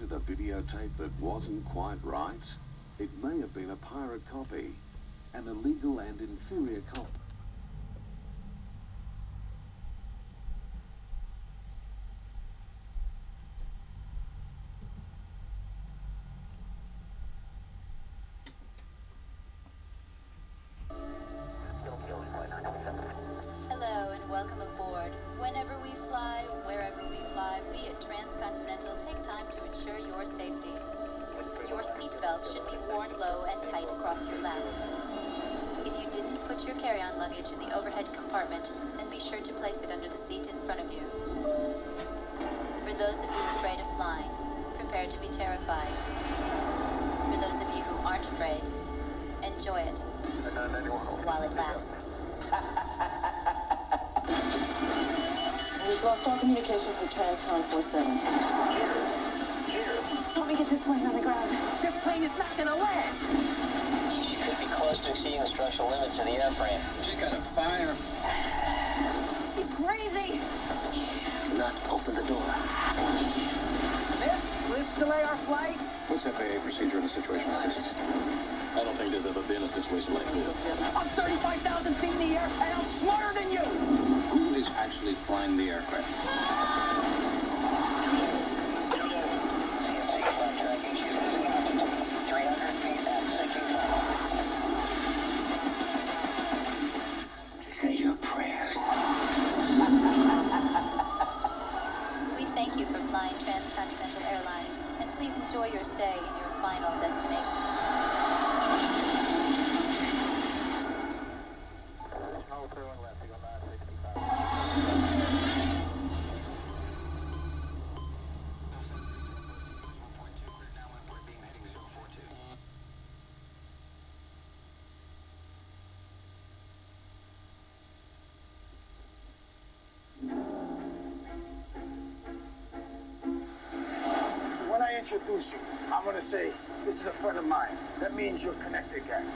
planted a videotape that wasn't quite right? It may have been a pirate copy, an illegal and inferior copy. Hello and welcome aboard. Whenever we fly, wherever we fly, we at Transcontinental take time to ensure your safety. Your seatbelt should be worn low and tight across your laps. If you didn't put your carry-on luggage in the overhead compartment, then be sure to place it under the seat in front of you. For those of you afraid of flying, prepare to be terrified. For those of you who aren't afraid, enjoy it while it lasts. We've lost all communications with Transcon 47. Let me get this plane on the ground. This plane is not gonna land! She could be close to exceeding the structural limits of the airframe. She's got a fire. He's crazy! Do not open the door. Miss, let's delay our flight. What's FAA procedure in a situation like this? I don't think there's ever been a situation like this. I'm 35,000 feet in the air, and I'm smarter than you! Who is actually flying the aircraft? Say your prayers. We thank you for flying Transcontinental Airlines, and please enjoy your stay in your final destination. When I introduce you, I'm gonna say, this is a friend of mine. That means you're connected, gang.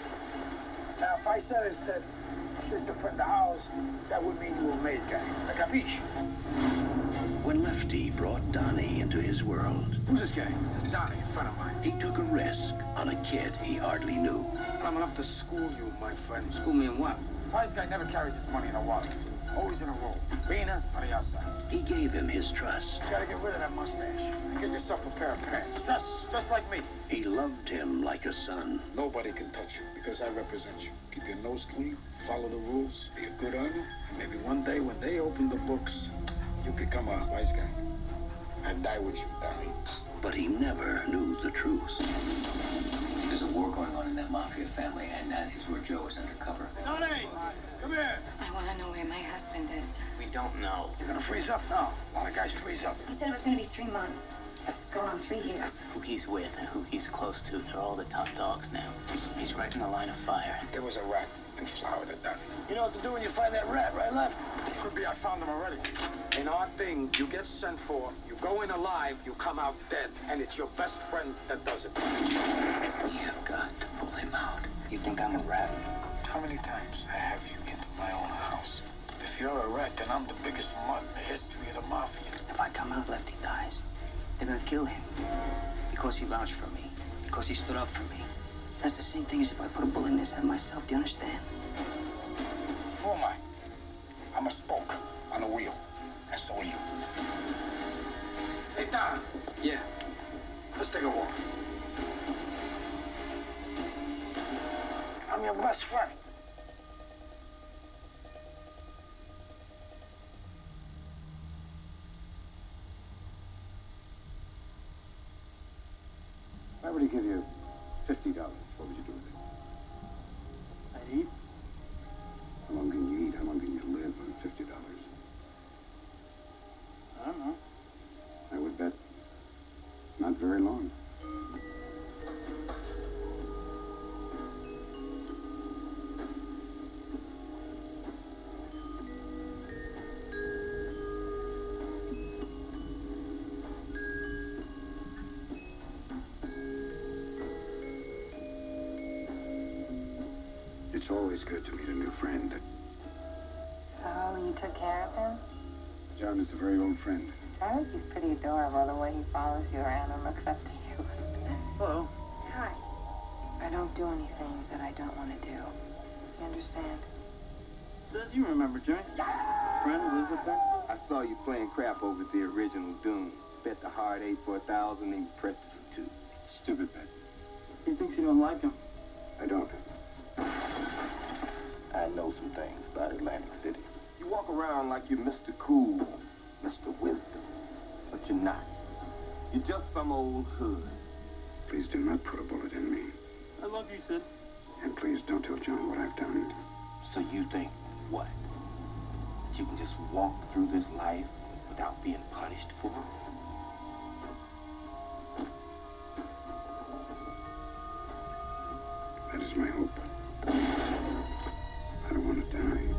Now, if I said instead, this is a friend of ours, that would mean you were made, gang. Like a capiche? When Lefty brought Donnie into his world, Who's this guy? This is Donnie, a friend of mine. he took a risk on a kid he hardly knew. I'm enough to school you, my friend. School me in what? Wise guy never carries his money in a wallet. Always in a roll. Beaner on the outside. He gave him his trust. You gotta get rid of that mustache and get yourself a pair of pants. Just like me. He loved him like a son. Nobody can touch you because I represent you. Keep your nose clean, follow the rules, be a good earner, and maybe one day when they open the books, you become a wise guy. I die with you, Donnie. But he never knew the truth. There's a war going on in that mafia family, and that is where Joe is undercover. Donnie! Come here! I want to know where my husband is. We don't know. You're gonna freeze up? No. A lot of guys freeze up. He said it was going to be 3 months. It's going on 3 years. Who he's with and who he's close to, they're all the top dogs now. He's right in the line of fire. There was a rat in Florida, Donnie. You know what to do when you find that rat, right, left? Could be I found him already. In our thing, you get sent for, you go in alive, you come out dead, and it's your best friend that does it. You've got to pull him out. You think I'm a rat? How many times I have you into my own house? If you're a rat, then I'm the biggest mutt in the history of the mafia. If I come out, Lefty dies. They're gonna kill him. Because he vouched for me. Because he stood up for me. That's the same thing as if I put a bullet in his head myself. Do you understand? Who am I? I'm a spoke on a wheel. And so are you. Hey, Don. Yeah. Let's take a walk. I'm your best friend. If I were to give you $50, what would you do with it? I'd eat. How long can you eat? How long can you live on $50? I don't know. I would bet not very long. always good to meet a new friend. So you took care of him? I John is a very old friend. I think he's pretty adorable, the way he follows you around and looks up to you. Hello. Hi. I don't do anything that I don't want to do. You understand? Says you remember, Johnny. Friend lives up there? I saw you playing crap over the original Doom. Bet the hard 8 for 1,000 and you pressed it for 2. Stupid bet. He thinks you don't like him. I don't. I know some things about Atlantic City. You walk around like you're Mr. Cool, Mr. Wisdom, but you're not. You're just some old hood. Please do not put a bullet in me. I love you, Sid. And please don't tell John what I've done. So you think what? That you can just walk through this life without being punished for it? That is my hope. I don't want to die.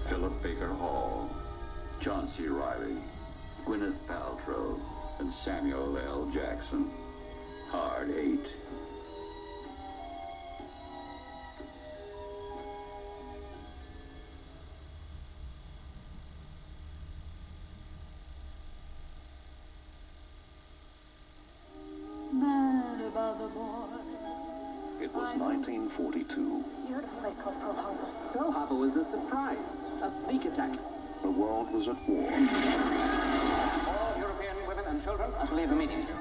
Philip Baker Hall, John C. Reilly, Gwyneth Paltrow, and Samuel L. Jackson. Hard 8. It was 1942. You heard of a place called Pearl Harbor? Pearl Harbor was a surprise, a sneak attack. The world was at war. All European women and children. I believe immediately.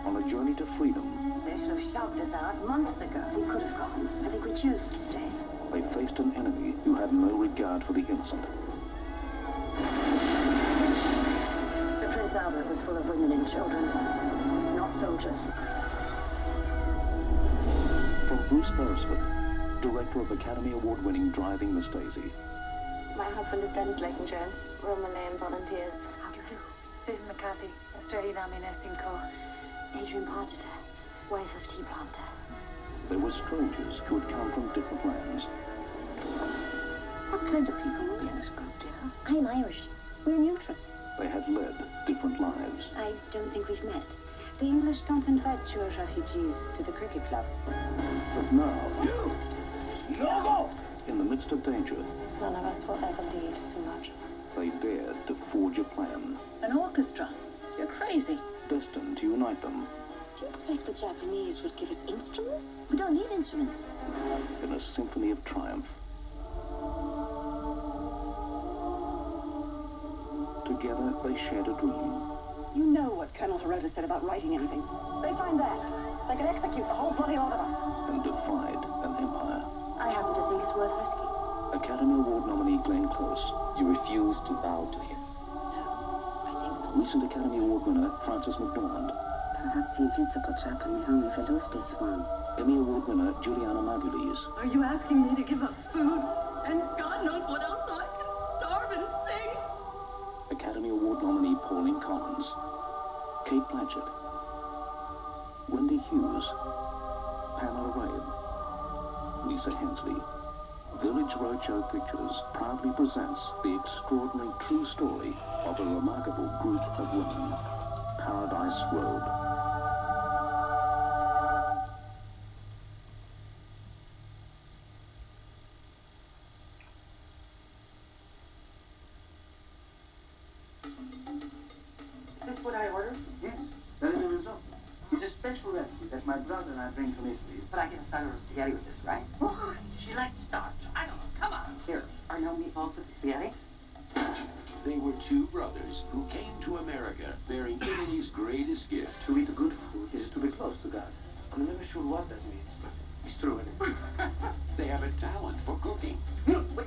On a journey to freedom, They should have shocked us out months ago. We could have gone. I think we chose to stay. they faced an enemy who had no regard for the innocent. The Prince Albert was full of women and children, not soldiers. From Bruce Beresford, director of Academy Award-winning Driving Miss Daisy. My husband is Dennis Leighton Jones. We're on Malayan volunteers. How do you do? Susan McCarthy, Australian Army Nursing Corps. Adrian Parter, wife of T. Planter. They were strangers who had come from different lands. What kind of people will be in this group, dear? I'm Irish. We're neutral. They had led different lives. I don't think we've met. The English don't invite Jewish refugees to the cricket club. But now, in the midst of danger, None of us will ever leave Sumatra. they dared to forge a plan, An orchestra? You're crazy. destined to unite them Do you expect the Japanese would give us instruments? We don't need instruments. in a symphony of triumph. Together, they shared a dream. You know what Colonel Hirota said about writing anything. They find that. They can execute the whole bloody lot of us. And defied an empire. I happen to think it's worth risking. Academy Award nominee Glenn Close. You refuse to bow to him. I think not. Recent Academy Award winner Frances McDormand. Perhaps the invincible Japanese only Veloce this one. Emmy Award winner Juliana Margulies. Are you asking me to give up food? And God knows what else, so I can starve and sing? Academy Award nominee Pauline Collins. Kate Blanchett. Wendy Hughes. Pamela Wade. Lisa Hensley. Village Roadshow Pictures proudly presents the extraordinary true story of a remarkable group of women. Paradise Road. Is this what I ordered? Yes, that is the result. It's a special recipe that my brother and I bring from Italy. But I can start her spaghetti with this, right? Why? She likes starch. I don't know. Come on. Here, are no meatballs with the spaghetti? They were two brothers who came to America bearing Italy's greatest gift. To eat good food is to be close to God. I'm never sure what that means, but it's true, isn't it? They have a talent for cooking. Wait.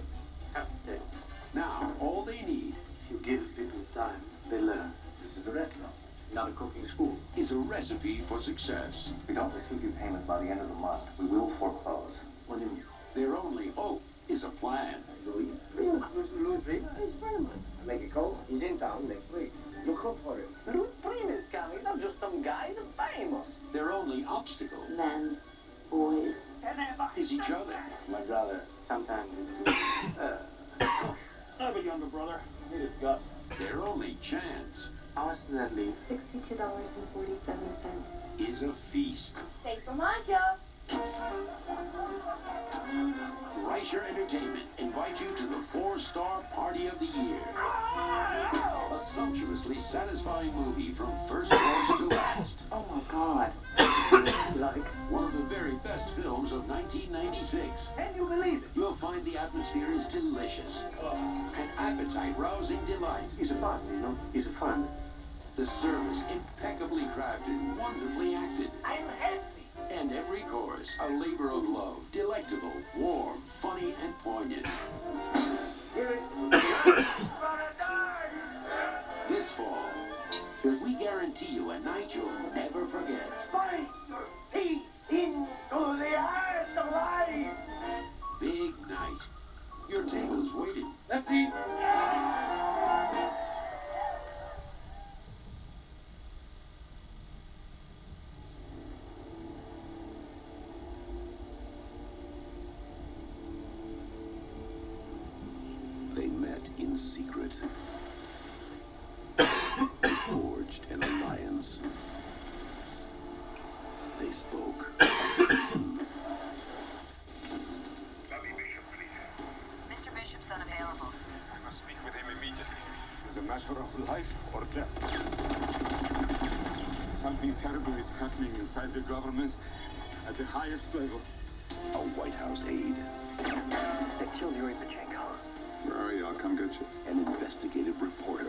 Now, all they need If you give people time, they learn. This is a restaurant, not a cooking school. is a recipe for success. If we don't receive your payment by the end of the month, we will foreclose. What do you mean? Their only hope is a plan. Louis Prima is friendly. Make it cold. He's in town next week. You cook for him. Louis Prima is coming. Not just some guy. He's famous. Their only obstacle Men, boys. is each other. My brother, sometimes it's... I have a younger brother. He just got. Their only chance How much does that leave? $62.47. is a feast. Stay for Monica. Reicher Entertainment invite you to the 4-star party of the year. A sumptuously satisfying movie from first course to last. Oh my God. Like one of the very best films of 1996. Can you believe it? You'll find the atmosphere is delicious. An appetite-rousing delight. He's a fun, you know. He's a fun. The service impeccably crafted, wonderfully acted. I'm happy. And every course, a labor of love. Delectable, warm, funny, and poignant. This fall, because we guarantee you a night you'll never forget. Bite your teeth into the eyes of life. Big night. Your table's waiting. Let's eat. They met in secret, forged an alliance. They spoke. Mr. Bishop's unavailable. I must speak with him immediately. It's a matter of life or death. Something terrible is happening inside the government at the highest level. A White House aide. They killed Yuri Pachenko. Where are you? I'll come get you. An investigative reporter.